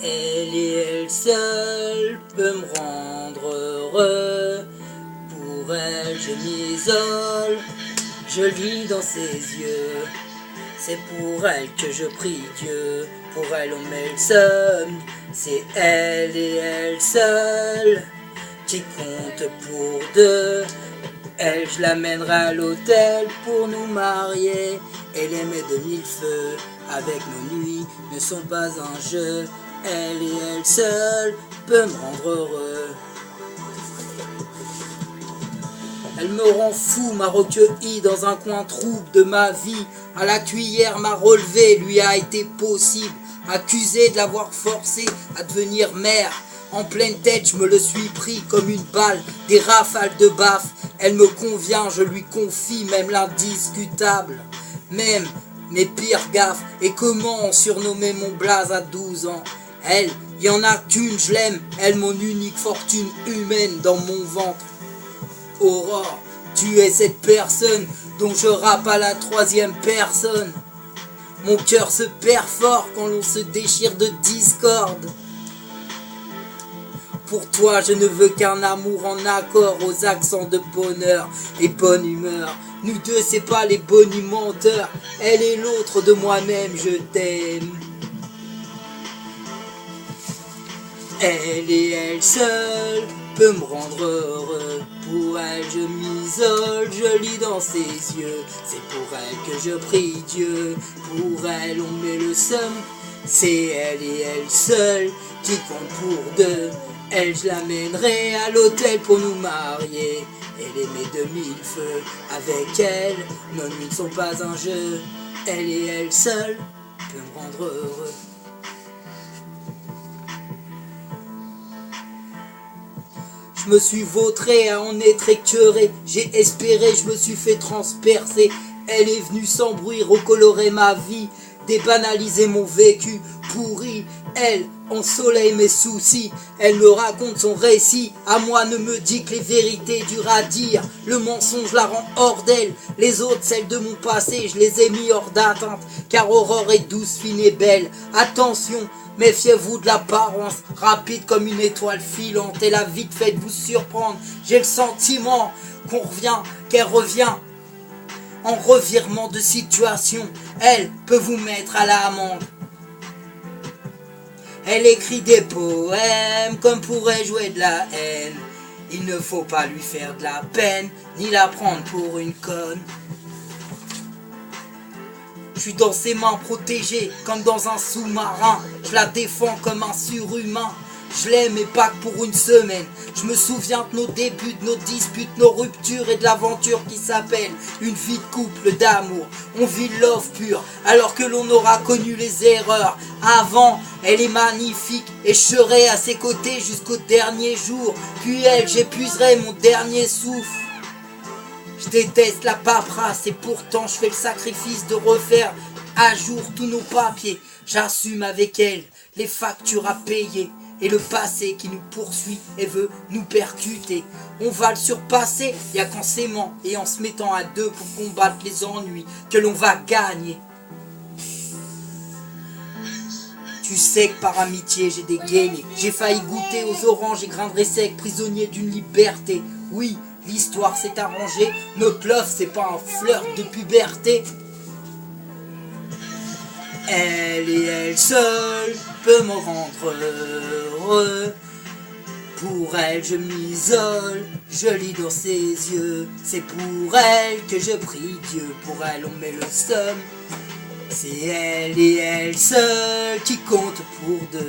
Elle et elle seule peut me rendre heureux. Pour elle je m'isole, je lis dans ses yeux. C'est pour elle que je prie Dieu, pour elle on met le somme. C'est elle et elle seule qui compte pour deux. Elle, je l'amènerai à l'hôtel pour nous marier. Elle aimait de mille feux, avec nos nuits ne sont pas un jeu. Elle et elle seule peut me rendre heureux. Elle me rend fou, m'a recueilli dans un coin trouble de ma vie. À la cuillère m'a relevé, lui a été possible. Accusé de l'avoir forcé à devenir mère. En pleine tête, je me le suis pris comme une balle, des rafales de baffe. Elle me convient, je lui confie même l'indiscutable. Même mes pires gaffes. Et comment on surnommait mon blaze à 12 ans. Elle, y en a qu'une, je l'aime. Elle, mon unique fortune humaine dans mon ventre. Aurore, tu es cette personne dont je rappe à la troisième personne. Mon cœur se perd fort quand l'on se déchire de discorde. Pour toi, je ne veux qu'un amour en accord aux accents de bonheur et bonne humeur. Nous deux, c'est pas les bonimenteurs. Elle et l'autre de moi-même, je t'aime. Elle et elle seule peut me rendre heureux. Pour elle je m'isole, je lis dans ses yeux. C'est pour elle que je prie Dieu. Pour elle on met le somme. C'est elle et elle seule qui compte pour deux. Elle, je l'amènerai à l'hôtel pour nous marier. Elle aimait de mille feux. Avec elle, nos nuits ne sont pas un jeu. Elle et elle seule peut me rendre heureux. Je me suis vautré à en être écœuré. J'ai espéré, je me suis fait transpercer. Elle est venue sans bruit recolorer ma vie, débanaliser mon vécu pourri. Elle ensoleille mes soucis. Elle me raconte son récit. À moi ne me dit que les vérités dures à dire. Le mensonge la rend hors d'elle. Les autres, celles de mon passé, je les ai mis hors d'atteinte. Car Aurore est douce, fine et belle. Attention, méfiez-vous de l'apparence, rapide comme une étoile filante. Elle a vite fait de vous surprendre. J'ai le sentiment qu'elle revient en revirement de situation. Elle peut vous mettre à la amende. Elle écrit des poèmes comme pourrait jouer de la haine. Il ne faut pas lui faire de la peine, ni la prendre pour une conne. Je suis dans ses mains protégées, comme dans un sous-marin. Je la défends comme un surhumain. Je l'aime et pas que pour une semaine. Je me souviens de nos débuts, de nos disputes, nos ruptures et de l'aventure qui s'appelle une vie de couple, d'amour. On vit love pur, alors que l'on aura connu les erreurs. Avant, elle est magnifique et je serai à ses côtés jusqu'au dernier jour. Puis elle, j'épuiserai mon dernier souffle. Je déteste la paperasse et pourtant je fais le sacrifice de refaire à jour tous nos papiers. J'assume avec elle les factures à payer et le passé qui nous poursuit et veut nous percuter. On va le surpasser, y'a qu'en s'aimant et en se mettant à deux pour combattre les ennuis que l'on va gagner. Tu sais que par amitié j'ai dégainé. J'ai failli goûter aux oranges et grains secs, prisonnier d'une liberté. Oui, l'histoire s'est arrangée, notre love c'est pas un flirt de puberté. Elle et elle seule peut me rendre heureux. Pour elle je m'isole, je lis dans ses yeux. C'est pour elle que je prie Dieu, pour elle on met le somme. C'est elle et elle seule qui compte pour deux.